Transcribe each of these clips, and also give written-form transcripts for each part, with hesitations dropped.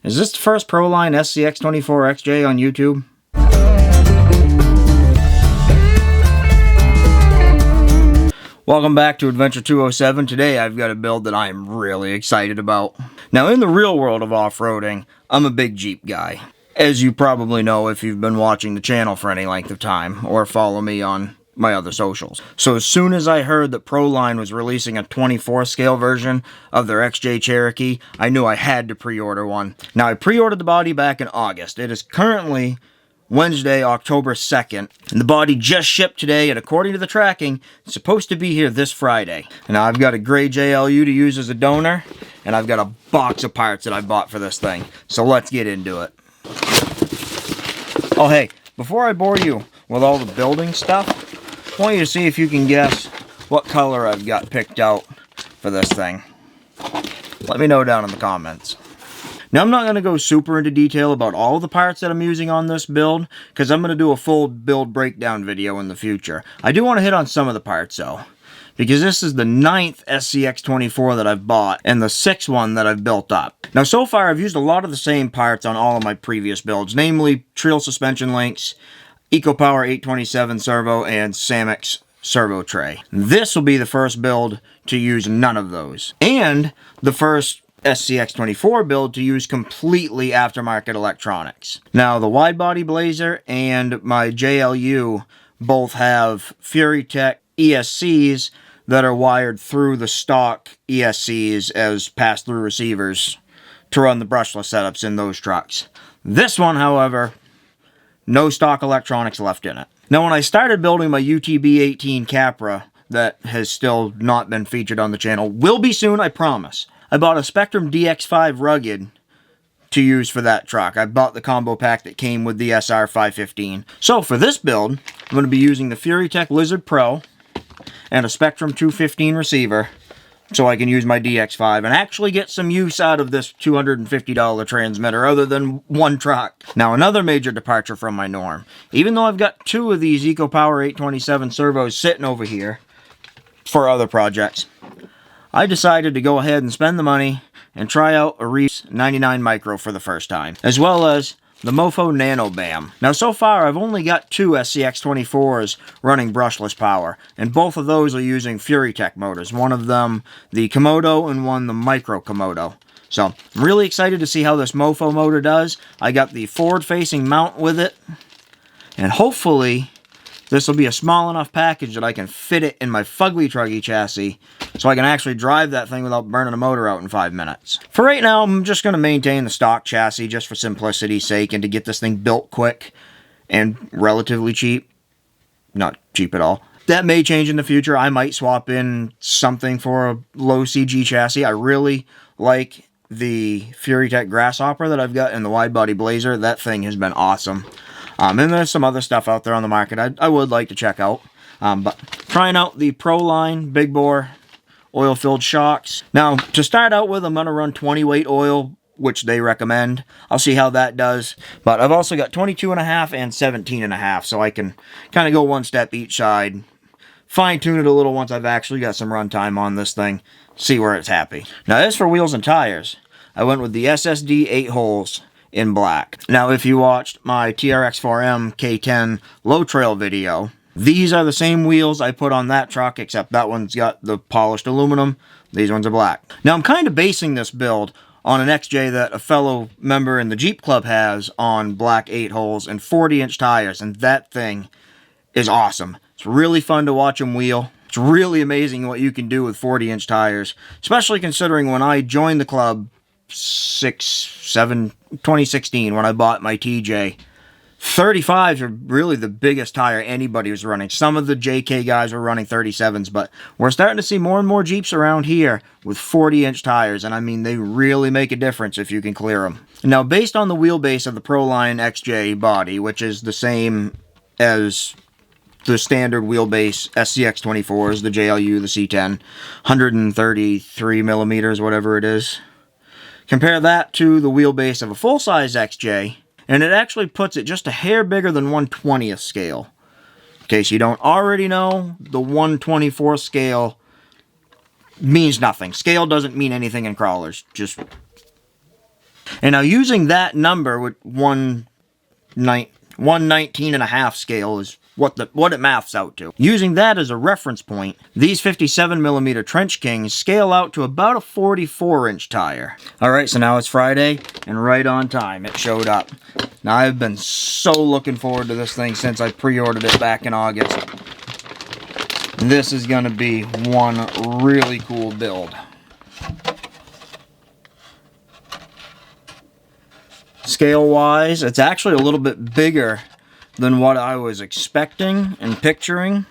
Is this the first Proline SCX24 XJ on YouTube? Welcome back to Adventure 207. Today I've got a build that I am really excited about. Now, in the real world of off-roading, I'm a big Jeep guy. As you probably know if you've been watching the channel for any length of time, or follow me on my other socials. So as soon as I heard that Proline was releasing a 24 scale version of their XJ Cherokee, I knew I had to pre-order one. Now, I pre-ordered the body back in August. It is currently Wednesday, October 2nd, and the body just shipped today, and according to the tracking, it's supposed to be here this Friday. Now, I've got a gray JLU to use as a donor, and I've got a box of parts that I bought for this thing. So let's get into it. Oh, hey, before I bore you with all the building stuff, I want you to see if you can guess what color I've got picked out for this thing. Let me know down in the comments. Now, I'm not going to go super into detail about all the parts that I'm using on this build, because I'm going to do a full build breakdown video in the future. I do want to hit on some of the parts, though, because this is the 9th SCX24 that I've bought, and the 6th one that I've built up. Now, so far, I've used a lot of the same parts on all of my previous builds, namely Trill suspension links, EcoPower 827 servo, and Samix servo tray. This will be the first build to use none of those, and the first SCX24 build to use completely aftermarket electronics. Now, the wide body Blazer and my JLU both have FuryTech ESCs that are wired through the stock ESCs as pass-through receivers to run the brushless setups in those trucks. This one, however, no stock electronics left in it. Now, when I started building my UTB-18 Capra, that has still not been featured on the channel, will be soon, I promise, I bought a Spectrum DX5 Rugged to use for that truck. I bought the combo pack that came with the SR515. So for this build, I'm going to be using the FuryTech Lizard Pro and a Spectrum 215 receiver, so I can use my DX5 and actually get some use out of this $250 transmitter other than one truck. Now, another major departure from my norm. Even though I've got 2 of these EcoPower 827 servos sitting over here for other projects, I decided to go ahead and spend the money and try out a Reese 99 Micro for the first time, as well as the Mofo Nano BAM. Now, so far, I've only got 2 SCX24s running brushless power, and both of those are using FuryTech motors. One of them the Komodo, and one the Micro Komodo. So, I'm really excited to see how this Mofo motor does. I got the forward-facing mount with it, and hopefully this will be a small enough package that I can fit it in my Fugly Truggy chassis, so I can actually drive that thing without burning a motor out in 5 minutes. For right now, I'm just going to maintain the stock chassis just for simplicity's sake and to get this thing built quick and relatively cheap. Not cheap at all. That may change in the future. I might swap in something for a low CG chassis. I really like the FuryTech Grasshopper that I've got in the wide body Blazer. That thing has been awesome. And there's some other stuff out there on the market I would like to check out. But trying out the Proline Big Bore oil-filled shocks. Now, to start out with, I'm going to run 20 weight oil, which they recommend. I'll see how that does. But I've also got 22.5 and 17.5, so I can kind of go one step each side. Fine-tune it a little once I've actually got some runtime on this thing. See where it's happy. Now, as for wheels and tires, I went with the SSD 8 holes in black. Now, if you watched my TRX4M K10 low trail video, these are the same wheels I put on that truck, except that one's got the polished aluminum. These ones are black. Now, I'm kind of basing this build on an XJ that a fellow member in the Jeep Club has on black 8 holes and 40-inch tires, and that thing is awesome. It's really fun to watch them wheel. It's really amazing what you can do with 40-inch tires, especially considering when I joined the club 2016 when I bought my TJ. 35s are really the biggest tire anybody was running. Some of the JK guys were running 37s, but we're starting to see more and more Jeeps around here with 40-inch tires, and I mean, they really make a difference if you can clear them. Now, based on the wheelbase of the Proline XJ body, which is the same as the standard wheelbase SCX24s, the JLU, the C10, 133 millimeters, whatever it is. Compare that to the wheelbase of a full-size XJ, and it actually puts it just a hair bigger than 1/20th scale. In case you don't already know, the 1/24 scale means nothing. Scale doesn't mean anything in crawlers. Just And now using that number with 119.5 scale is what it maths out to. Using that as a reference point, these 57mm Trench Kings scale out to about a 44-inch tire. Alright, so now it's Friday, and right on time, it showed up. Now, I've been so looking forward to this thing since I pre-ordered it back in August. This is going to be one really cool build. Scale-wise, it's actually a little bit bigger than what I was expecting and picturing,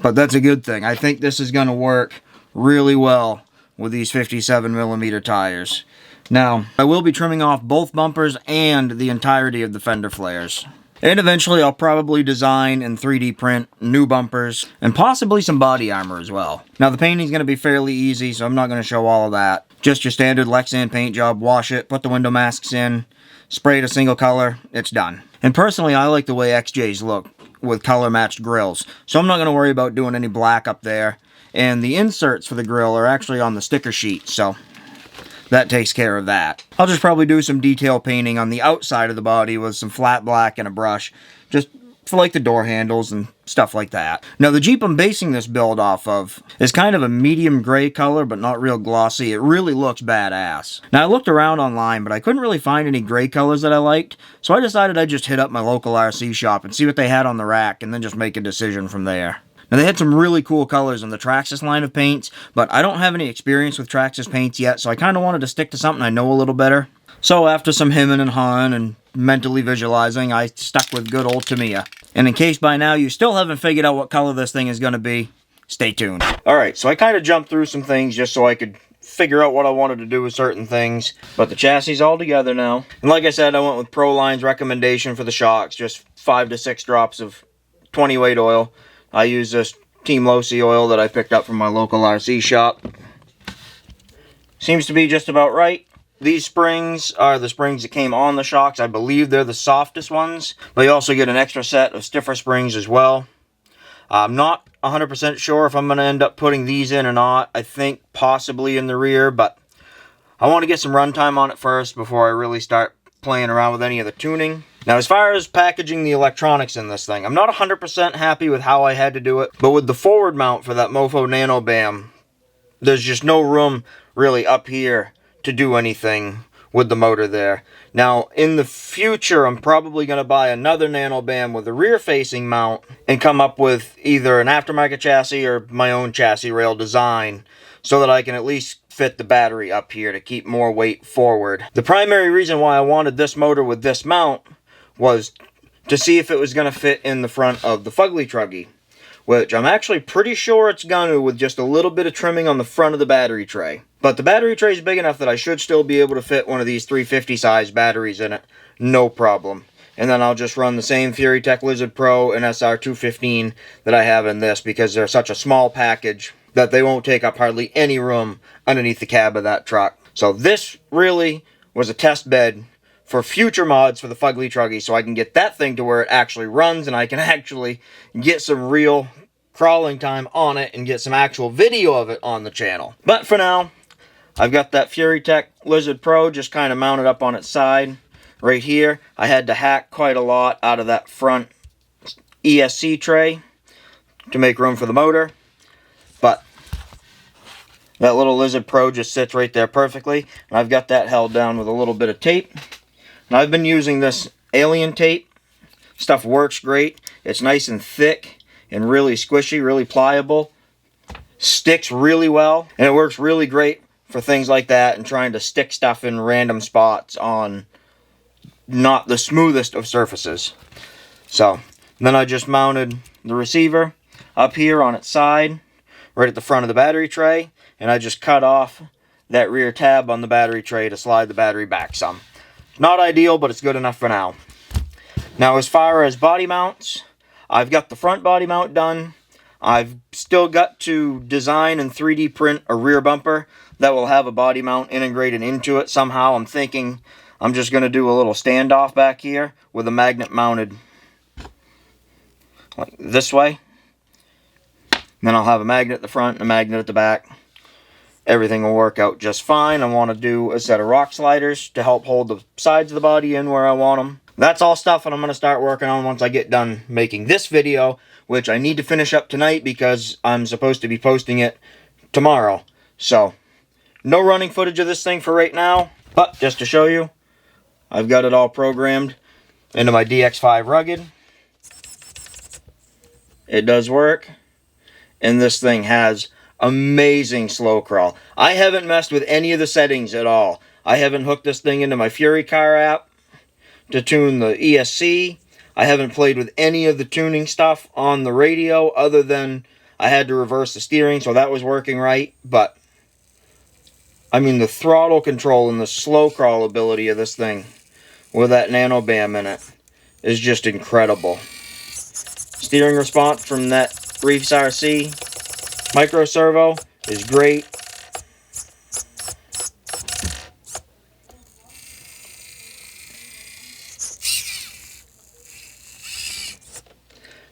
but that's a good thing. I think this is going to work really well with these 57mm tires. Now, I will be trimming off both bumpers and the entirety of the fender flares. And eventually I'll probably design and 3D print new bumpers and possibly some body armor as well. Now, the painting is going to be fairly easy, so I'm not going to show all of that. Just your standard Lexan paint job, wash it, put the window masks in, spray it a single color, it's done. And personally, I like the way XJs look with color matched grills, so I'm not going to worry about doing any black up there. And the inserts for the grill are actually on the sticker sheet, so that takes care of that. I'll just probably do some detail painting on the outside of the body with some flat black and a brush, just for like the door handles and stuff like that. Now, the Jeep I'm basing this build off of is kind of a medium gray color, but not real glossy. It really looks badass. Now, I looked around online, but I couldn't really find any gray colors that I liked, so I decided I'd just hit up my local RC shop and see what they had on the rack, and then just make a decision from there. Now, they had some really cool colors in the Traxxas line of paints, but I don't have any experience with Traxxas paints yet, so I kind of wanted to stick to something I know a little better. So after some hemming and hawing and mentally visualizing, I stuck with good old Tamiya. And in case by now you still haven't figured out what color this thing is going to be, stay tuned. Alright, so I kind of jumped through some things just so I could figure out what I wanted to do with certain things. But the chassis is all together now. And like I said, I went with Proline's recommendation for the shocks, just 5 to 6 drops of 20 weight oil. I use this Team Losi oil that I picked up from my local RC shop. Seems to be just about right. These springs are the springs that came on the shocks. I believe they're the softest ones, but you also get an extra set of stiffer springs as well. I'm not 100% sure if I'm going to end up putting these in or not. I think possibly in the rear, but I want to get some runtime on it first before I really start playing around with any of the tuning. Now, as far as packaging the electronics in this thing, I'm not 100% happy with how I had to do it, but with the forward mount for that Mofo Nano BAM, there's just no room really up here to do anything with the motor there. Now, in the future, I'm probably going to buy another Nano BAM with a rear-facing mount and come up with either an aftermarket chassis or my own chassis rail design so that I can at least fit the battery up here to keep more weight forward. The primary reason why I wanted this motor with this mount was to see if it was going to fit in the front of the Fugly Truggy, which I'm actually pretty sure it's going to, with just a little bit of trimming on the front of the battery tray. But the battery tray is big enough that I should still be able to fit one of these 350 size batteries in it, no problem. And then I'll just run the same FuryTech Lizard Pro and SR215 that I have in this, because they're such a small package that they won't take up hardly any room underneath the cab of that truck. So this really was a test bed for future mods for the Fugly Truggy, so I can get that thing to where it actually runs and I can actually get some real crawling time on it and get some actual video of it on the channel. But for now, I've got that FuryTech Lizard Pro just kind of mounted up on its side right here. I had to hack quite a lot out of that front ESC tray to make room for the motor, but that little Lizard Pro just sits right there perfectly, and I've got that held down with a little bit of tape. And I've been using this Alien tape. Stuff works great. It's nice and thick and really squishy, really pliable. Sticks really well, and it works really great for things like that and trying to stick stuff in random spots on not the smoothest of surfaces. So then I just mounted the receiver up here on its side, right at the front of the battery tray, and I just cut off that rear tab on the battery tray to slide the battery back some. Not ideal, but it's good enough for now. Now, as far as body mounts, I've got the front body mount done. I've still got to design and 3D print a rear bumper that will have a body mount integrated into it somehow. I'm thinking I'm just going to do a little standoff back here with a magnet mounted like this way. And then I'll have a magnet at the front and a magnet at the back. everything will work out just fine. I want to do a set of rock sliders to help hold the sides of the body in where I want them. That's all stuff that I'm going to start working on once I get done making this video, which I need to finish up tonight because I'm supposed to be posting it tomorrow. So, no running footage of this thing for right now, but just to show you, I've got it all programmed into my DX5 Rugged. It does work, and this thing has amazing slow crawl. I haven't messed with any of the settings at all. I haven't hooked this thing into my Fury Car app to tune the ESC. I haven't played with any of the tuning stuff on the radio other than I had to reverse the steering, so that was working right. But, I mean, the throttle control and the slow crawl ability of this thing with that nano BAM in it is just incredible. Steering response from that Reefs RC micro servo is great.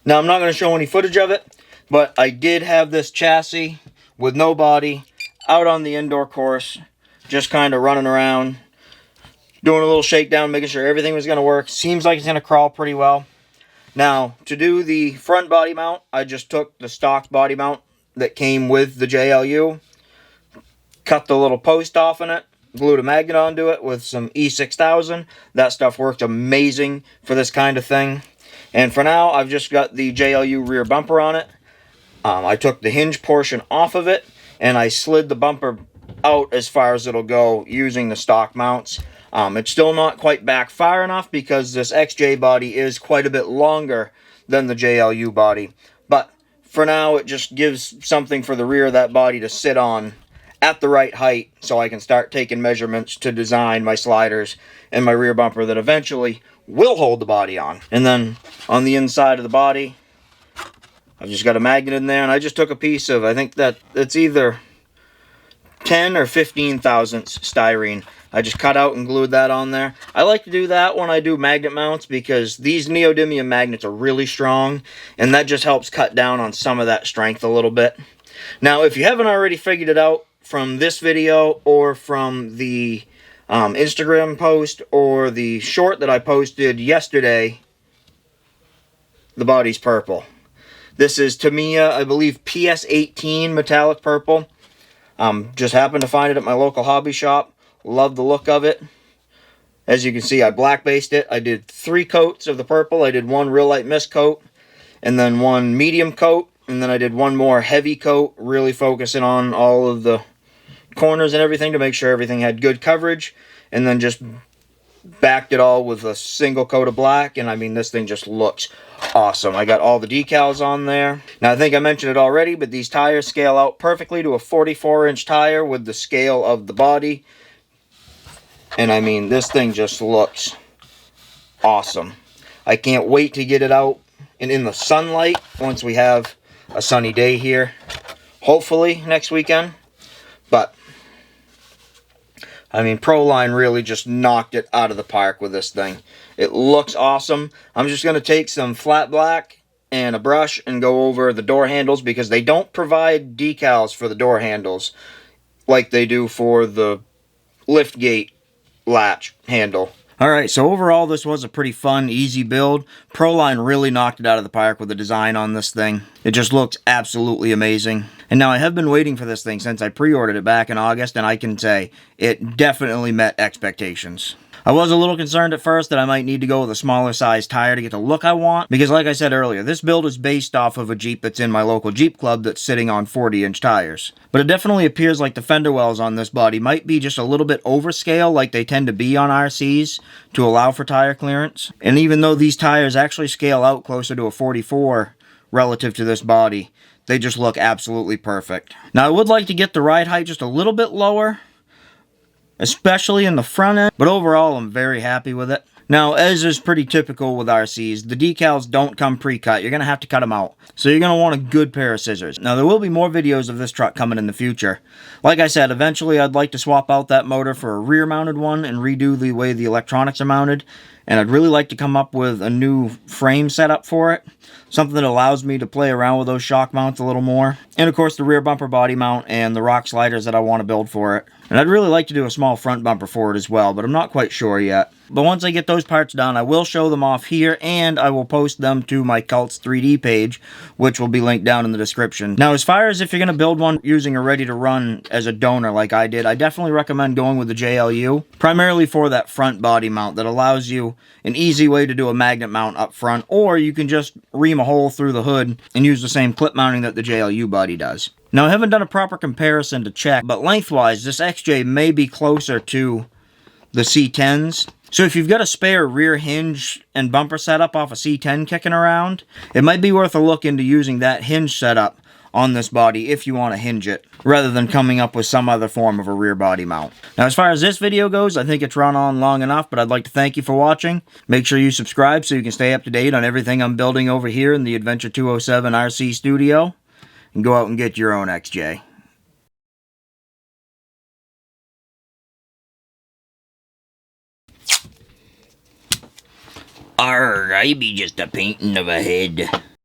Now, I'm not going to show any footage of it, but I did have this chassis with no body out on the indoor course, just kind of running around, doing a little shakedown, making sure everything was going to work. Seems like it's going to crawl pretty well. Now, to do the front body mount, I just took the stock body mount that came with the JLU, cut the little post off in it, glued a magnet onto it with some E6000. That stuff worked amazing for this kind of thing. And for now, I've just got the JLU rear bumper on it. I took the hinge portion off of it, and I slid the bumper out as far as it'll go using the stock mounts. It's still not quite back far enough because this XJ body is quite a bit longer than the JLU body. But for now, it just gives something for the rear of that body to sit on at the right height so I can start taking measurements to design my sliders and my rear bumper that eventually will hold the body on. And then on the inside of the body, I've just got a magnet in there, and I just took a piece of, I think that it's either 10 or 15 thousandths styrene. I just cut out and glued that on there. I like to do that when I do magnet mounts because these neodymium magnets are really strong, and that just helps cut down on some of that strength a little bit. Now, if you haven't already figured it out from this video or from the Instagram post or the short that I posted yesterday, the body's purple. This is Tamiya, I believe, PS18 metallic purple. Just happened to find it at my local hobby shop. Love the look of it. As you can see, I black based it. I did 3 coats of the purple. I did 1 real light mist coat, and then 1 medium coat, and then I did 1 more heavy coat, really focusing on all of the corners and everything to make sure everything had good coverage, and then just backed it all with a single coat of black, and I mean, this thing just looks awesome. I got all the decals on there. Now, I think I mentioned it already, but these tires scale out perfectly to a 44-inch tire with the scale of the body. And I mean, this thing just looks awesome. I can't wait to get it out and in the sunlight once we have a sunny day here. Hopefully next weekend. But I mean, Proline really just knocked it out of the park with this thing. It looks awesome. I'm just going to take some flat black and a brush and go over the door handles because they don't provide decals for the door handles like they do for the lift gate latch handle. Alright, so overall this was a pretty fun, easy build. Proline really knocked it out of the park with the design on this thing. It just looks absolutely amazing. And now I have been waiting for this thing since I pre-ordered it back in August, and I can say it definitely met expectations. I was a little concerned at first that I might need to go with a smaller size tire to get the look I want, because like I said earlier, this build is based off of a Jeep that's in my local Jeep club that's sitting on 40-inch tires. But it definitely appears like the fender wells on this body might be just a little bit overscale like they tend to be on RCs to allow for tire clearance. And even though these tires actually scale out closer to a 44 relative to this body, they just look absolutely perfect. Now I would like to get the ride height just a little bit lower, especially in the front end, but overall I'm very happy with it. Now, as is pretty typical with RCs, the decals don't come pre-cut. You're going to have to cut them out. So you're going to want a good pair of scissors. Now, there will be more videos of this truck coming in the future. Like I said, eventually I'd like to swap out that motor for a rear-mounted one and redo the way the electronics are mounted. and I'd really like to come up with a new frame setup for it. Something that allows me to play around with those shock mounts a little more. And of course the rear bumper body mount and the rock sliders that I want to build for it. And I'd really like to do a small front bumper for it as well, but I'm not quite sure yet. But once I get those parts done, I will show them off here, and I will post them to my Cults 3D page, which will be linked down in the description. Now, as far as if you're going to build one using a ready-to-run as a donor like I did, I definitely recommend going with the JLU, primarily for that front body mount that allows you an easy way to do a magnet mount up front, or you can just ream a hole through the hood and use the same clip mounting that the JLU body does. Now, I haven't done a proper comparison to check, but lengthwise, this XJ may be closer to the C10s. So if you've got a spare rear hinge and bumper setup off a C10 kicking around, it might be worth a look into using that hinge setup on this body if you want to hinge it, rather than coming up with some other form of a rear body mount. Now, as far as this video goes, I think it's run on long enough, but I'd like to thank you for watching. Make sure you subscribe so you can stay up to date on everything I'm building over here in the Adventure 207 RC studio, and go out and get your own XJ. Arr, I be just a painting of a head.